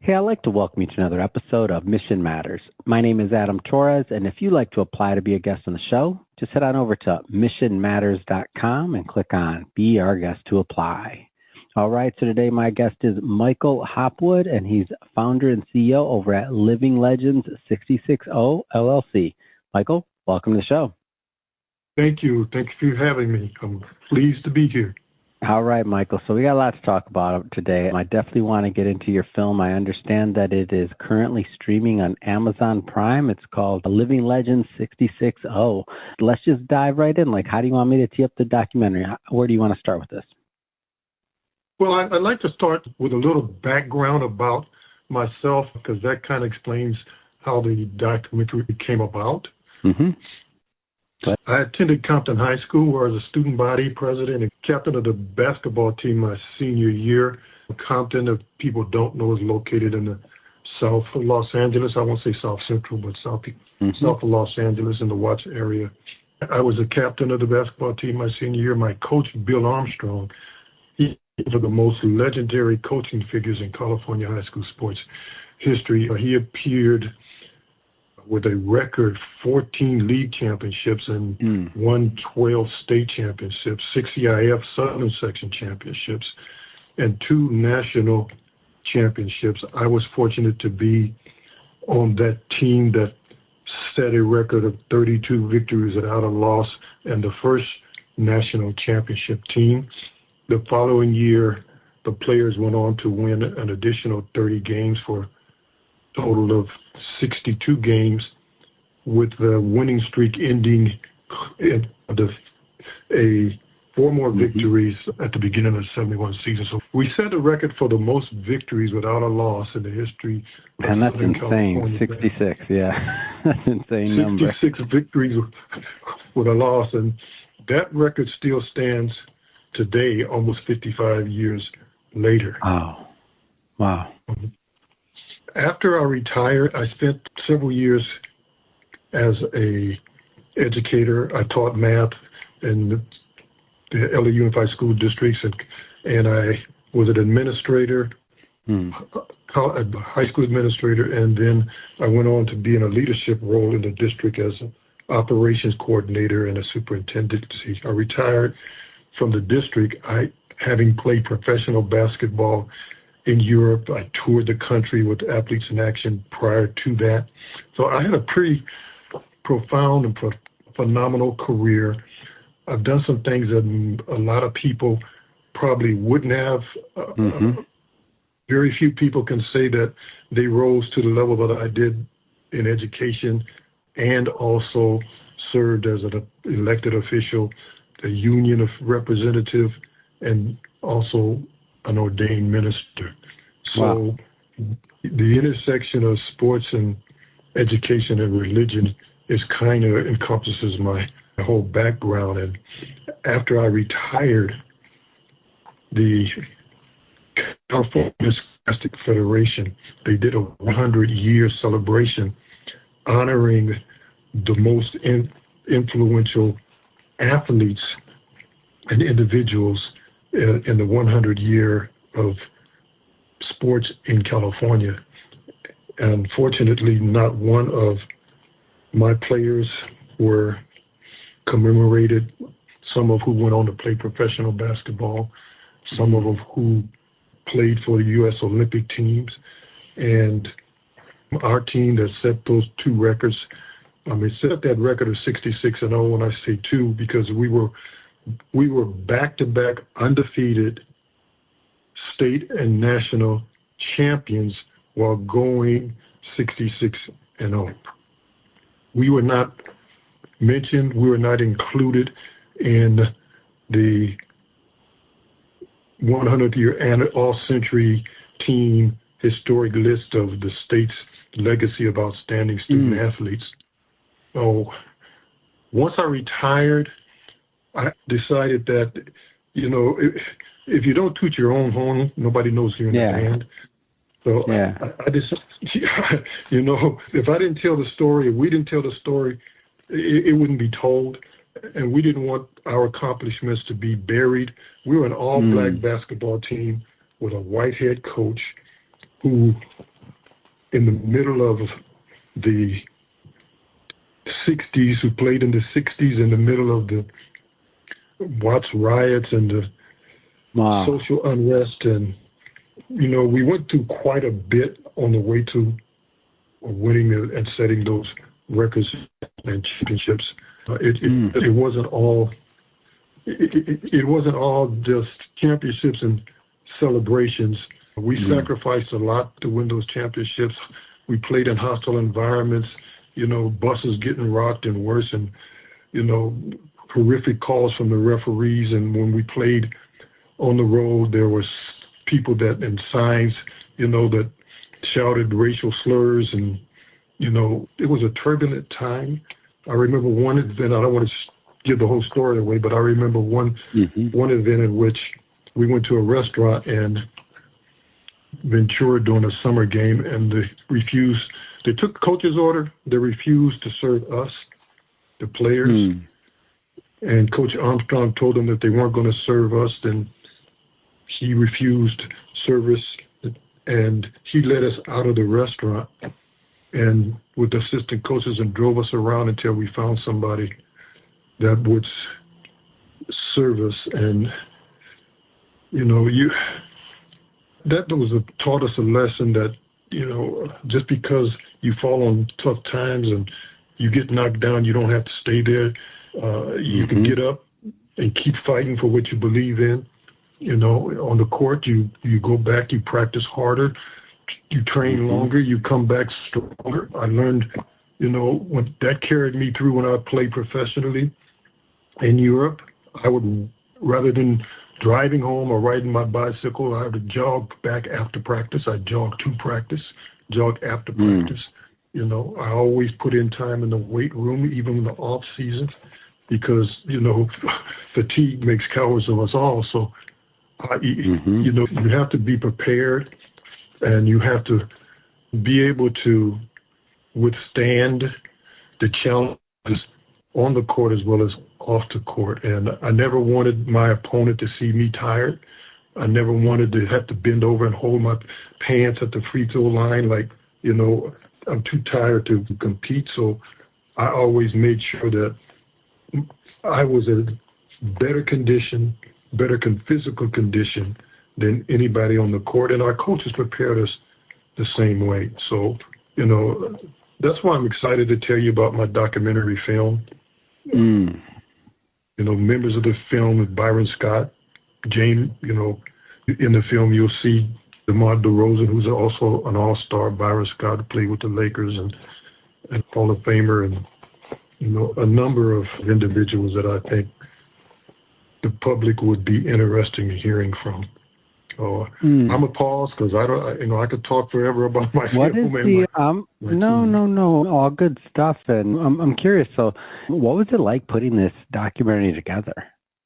Hey, I'd like to welcome you to another episode of Mission Matters. My name is Adam Torres, and if you'd like to apply to be a guest on the show, just head on over to missionmatters.com and click on Be Our Guest to apply. All right, so today my guest is Michael Hopwood, and he's founder and CEO over at Living Legends 660 LLC. Michael, welcome to the show. Thank you. Thank you for having me. I'm pleased to be here. All right, Michael. So we got a lot to talk about today. I definitely want to get into your film. I understand that it is currently streaming on Amazon Prime. It's called Living Legends 660. Let's just dive right in. How do you want me to tee up the documentary? Where do you want to start with this? Well, I'd like to start with a little background about myself, because that kind of explains how the documentary came about. Mm-hmm. I attended Compton High School, where I was a student body president and captain of the basketball team my senior year. Compton, if people don't know, is located in the south of Los Angeles. I won't say South Central, but south of Los Angeles in the Watts area. I was a captain of the basketball team my senior year. My coach, Bill Armstrong, he's one of the most legendary coaching figures in California high school sports history. He appeared with a record 14 league championships and won 12 state championships, 6 CIF Southern Section championships, and 2 national championships. I was fortunate to be on that team that set a record of 32 victories without a loss, and the first national championship team. The following year, the players went on to win an additional 30 games for a total of 62 games, with the winning streak ending in 4 more victories at the beginning of the 71 season. So we set a record for the most victories without a loss in the history of And that's Southern insane, California. 66, yeah. That's an insane number. 66 victories with a loss, and that record still stands today, almost 55 years later. Oh, wow. After I retired, I spent several years as a educator. I taught math in the LA Unified School Districts, and I was an administrator, a high school administrator, and then I went on to be in a leadership role in the district as an operations coordinator and a superintendent. I retired from the district, having played professional basketball in Europe. I toured the country with Athletes in Action prior to that. So I had a pretty profound and phenomenal career. I've done some things that a lot of people probably wouldn't have. Very few people can say that they rose to the level that I did in education, and also served as an elected official, a union of representative, and also an ordained minister. So Wow. The intersection of sports and education and religion is kind of encompasses my whole background. And after I retired, the California Scholastic Federation, they did a 100-year celebration honoring the most influential athletes and individuals in the 100-year of sports in California. And fortunately, not one of my players were commemorated, some of who went on to play professional basketball, some of them who played for the U.S. Olympic teams. And our team that set those 2 records, set that record of 66-0 when I say 2, because we were back-to-back undefeated state and national champions while going 66-0. We were not mentioned, we were not included in the 100th year all-century team historic list of the state's legacy of outstanding student athletes. So once I retired, I decided that, if you don't toot your own horn, nobody knows you're in the band. So I decided, if I didn't tell the story, if we didn't tell the story, it wouldn't be told. And we didn't want our accomplishments to be buried. We were an all-black basketball team with a white head coach who in the middle of the 60s, who played in the 60s, in the middle of the Watts riots and the social unrest. And, we went through quite a bit on the way to winning and setting those records and championships. It wasn't all. It wasn't all just championships and celebrations. We sacrificed a lot to win those championships. We played in hostile environments, buses getting rocked and worse, and, horrific calls from the referees. And when we played on the road, there was people and signs, that shouted racial slurs. And, it was a turbulent time. I remember one event, I don't want to give the whole story away, but I remember one event in which we went to a restaurant in Ventura during a summer game, and they took the coach's order. They refused to serve us, the players. And Coach Armstrong told them that they weren't going to serve us. Then he refused service, and he led us out of the restaurant and with the assistant coaches and drove us around until we found somebody that would serve us. And, taught us a lesson that, just because you fall on tough times and you get knocked down, you don't have to stay there. You can get up and keep fighting for what you believe in. On the court, you go back, you practice harder, you train longer, you come back stronger. I learned, when that carried me through when I played professionally in Europe. I would, rather than driving home or riding my bicycle, I would jog back after practice. I jogged to practice, jog after practice. I always put in time in the weight room, even in the off season, because, fatigue makes cowards of us all. So, you have to be prepared, and you have to be able to withstand the challenges on the court as well as off the court. And I never wanted my opponent to see me tired. I never wanted to have to bend over and hold my pants at the free throw line like, I'm too tired to compete. So I always made sure that I was in better condition, physical condition than anybody on the court. And our coaches prepared us the same way. So, that's why I'm excited to tell you about my documentary film. Members of the film with Byron Scott, James, in the film you'll see DeMar DeRozan, who's also an all-star, Byron Scott, who played with the Lakers and Hall of Famer, and, a number of individuals that I think the public would be interested in hearing from. So I'm a pause because I could talk forever about my film. No, all good stuff. And I'm curious. So, what was it like putting this documentary together?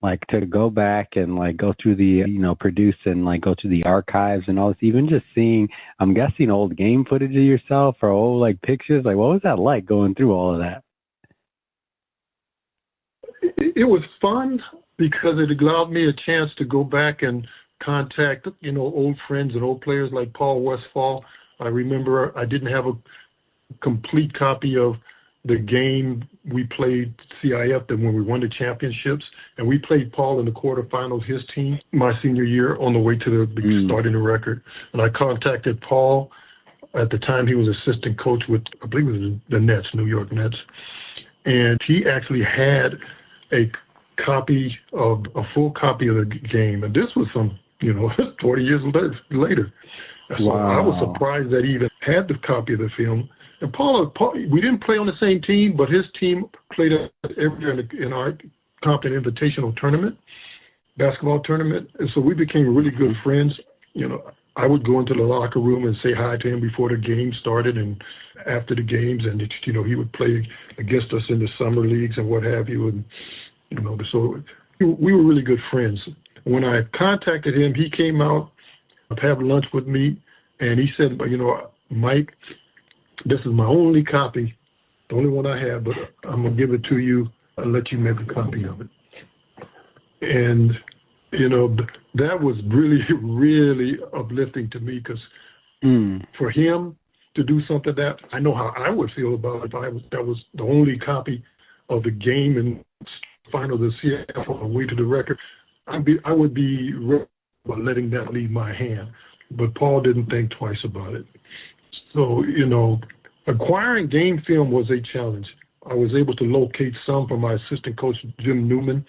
Like to go back and like go through the produce and like go through the archives and all this. Even just seeing, I'm guessing, old game footage of yourself or old like pictures. Like, what was that like going through all of that? It was fun because it allowed me a chance to go back and contact, old friends and old players like Paul Westphal. I remember I didn't have a complete copy of the game we played CIF when we won the championships, and we played Paul in the quarterfinals, his team, my senior year, on the way to the starting the record. And I contacted Paul. At the time, he was assistant coach with, I believe it was the Nets, New York Nets. And he actually had a full copy of the game. And this was 40 years later. So I was surprised that he even had the copy of the film. And Paul, we didn't play on the same team, but his team played every year in our Compton Invitational Tournament, basketball tournament. And so we became really good friends. I would go into the locker room and say hi to him before the game started and after the games. And, he would play against us in the summer leagues and what have you. And, so we were really good friends. When I contacted him, he came out to have lunch with me, and he said, Mike, this is my only copy, the only one I have, but I'm going to give it to you and let you make a copy of it. And, that was really, really uplifting to me because for him, to do something that I know how I would feel about it if that was the only copy of the game and final of the CF on the way to the record. I would be about letting that leave my hand. But Paul didn't think twice about it. So, acquiring game film was a challenge. I was able to locate some from my assistant coach, Jim Newman.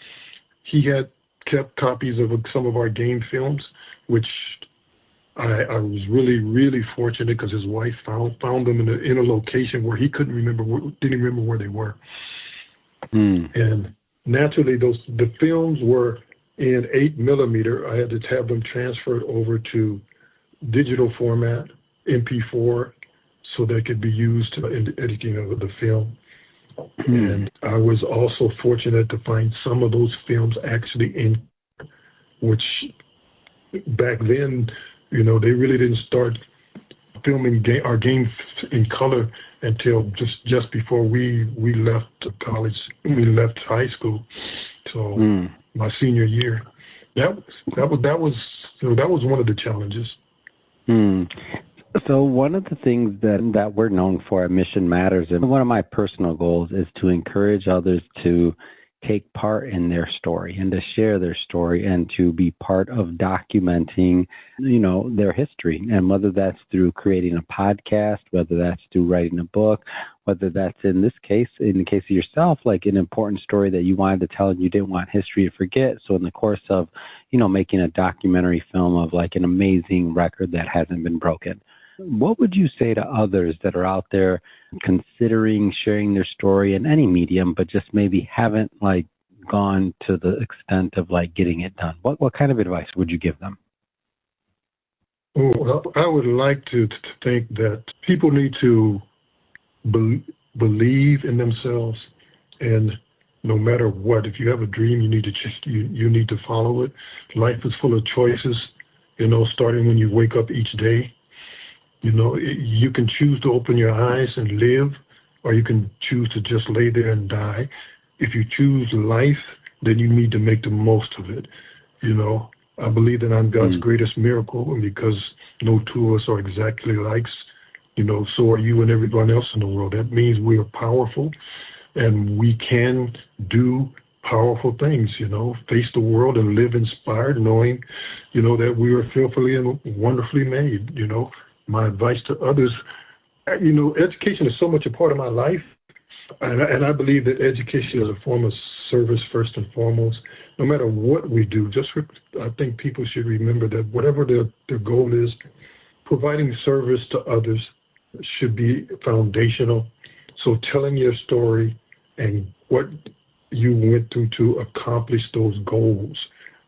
He had kept copies of some of our game films, which I was really, really fortunate because his wife found them in a location where he didn't remember where they were. And naturally, the films were in 8mm. I had to have them transferred over to digital format, MP4, so they could be used in the editing of the film. And I was also fortunate to find some of those films actually in, which back then, they really didn't start filming our game in color until just before we left college. We left high school, so my senior year. That was one of the challenges. So one of the things that we're known for at Mission Matters, and one of my personal goals, is to encourage others to take part in their story and to share their story and to be part of documenting, their history. And whether that's through creating a podcast, whether that's through writing a book, whether that's in the case of yourself, like an important story that you wanted to tell and you didn't want history to forget. So in the course of, making a documentary film of like an amazing record that hasn't been broken, what would you say to others that are out there considering sharing their story in any medium, but just maybe haven't gone to the extent of getting it done? What kind of advice would you give them? Oh, I would like to think that people need to believe in themselves, and no matter what, if you have a dream, you need to follow it. Life is full of choices, starting when you wake up each day. You can choose to open your eyes and live, or you can choose to just lay there and die. If you choose life, then you need to make the most of it. I believe that I'm God's greatest miracle, and because no two of us are exactly alike, so are you and everyone else in the world. That means we are powerful, and we can do powerful things, face the world and live inspired, knowing, that we are fearfully and wonderfully made. My advice to others, education is so much a part of my life, and I believe that education is a form of service first and foremost. No matter what we do, I think people should remember that whatever their goal is, providing service to others should be foundational. So telling your story and what you went through to accomplish those goals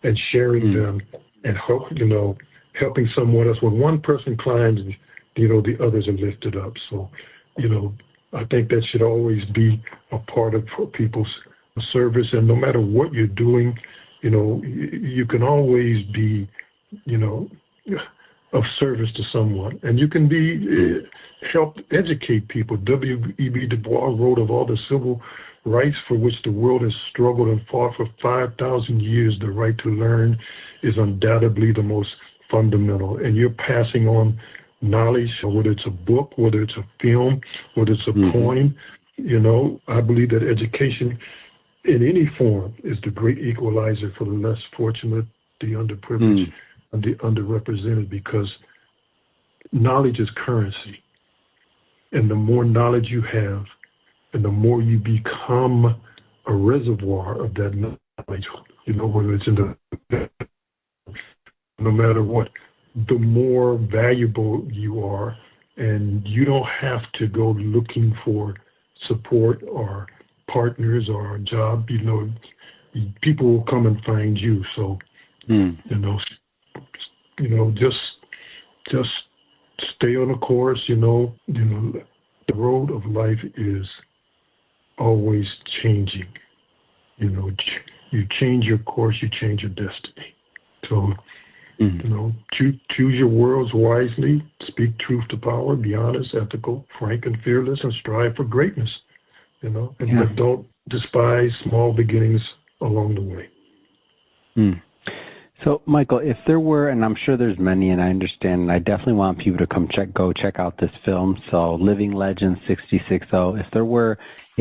and sharing them and helping someone else. When one person climbs, the others are lifted up. So, I think that should always be a part of people's service. And no matter what you're doing, you can always be, of service to someone. And you can help educate people. W.E.B. Du Bois wrote of all the civil rights for which the world has struggled and fought for 5,000 years. The right to learn is undoubtedly the most fundamental, and you're passing on knowledge, whether it's a book, whether it's a film, whether it's a poem. I believe that education in any form is the great equalizer for the less fortunate, the underprivileged, and the underrepresented, because knowledge is currency. And the more knowledge you have, and the more you become a reservoir of that knowledge, whether it's in the no matter what, the more valuable you are, and you don't have to go looking for support or partners or a job. People will come and find you. So, just stay on the course. The road of life is always changing. You change your course, you change your destiny. So, choose your words wisely, speak truth to power, be honest, ethical, frank, and fearless, and strive for greatness, but don't despise small beginnings along the way. So, Michael, if there were, and I'm sure there's many, and I understand, and I definitely want people to go check out this film. So, Living Legend 660. If there were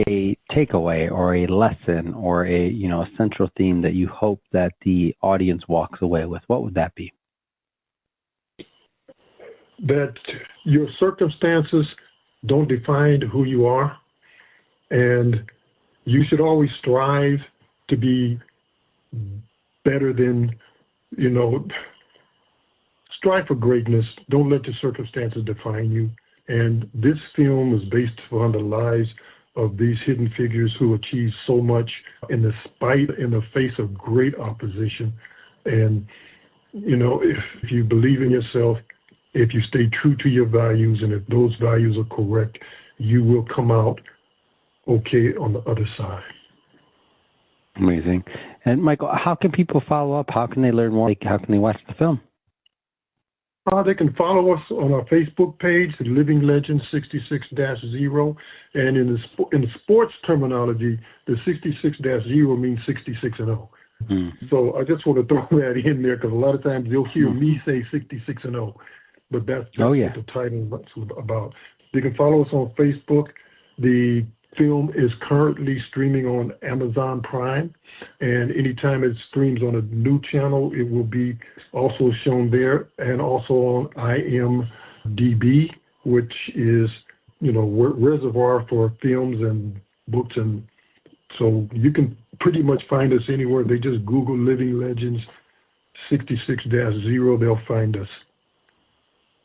a takeaway or a lesson or a central theme that you hope that the audience walks away with, what would that be? That your circumstances don't define who you are, and you should always strive to be better than, strive for greatness. Don't let the circumstances define you. And this film is based on the lives of these hidden figures who achieved so much in the face of great opposition. And, if you believe in yourself, if you stay true to your values, and if those values are correct, you will come out okay on the other side. Amazing. And Michael, how can people follow up? How can they learn more? How can they watch the film? They can follow us on our Facebook page, Living Legend 66-0. And in the sports terminology, the 66-0 means 66-0. So I just want to throw that in there because a lot of times you'll hear me say 66-0, but that's what the title is about. You can follow us on Facebook. The film is currently streaming on Amazon Prime, and anytime it streams on a new channel, it will be also shown there, and also on IMDb, which is reservoir for films and books, and so you can pretty much find us anywhere. They just Google Living Legends 66-0, they'll find us.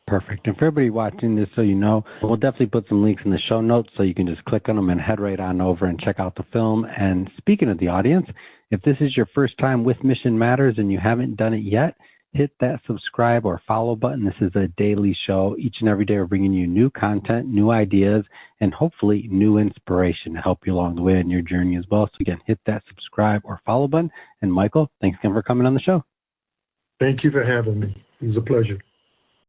Perfect. And for everybody watching this, so you know, we'll definitely put some links in the show notes so you can just click on them and head right on over and check out the film. And speaking of the audience, if this is your first time with Mission Matters and you haven't done it yet, hit that subscribe or follow button. This is a daily show. Each and every day we're bringing you new content, new ideas, and hopefully new inspiration to help you along the way in your journey as well. So again, hit that subscribe or follow button. And Michael, thanks again for coming on the show. Thank you for having me. It was a pleasure.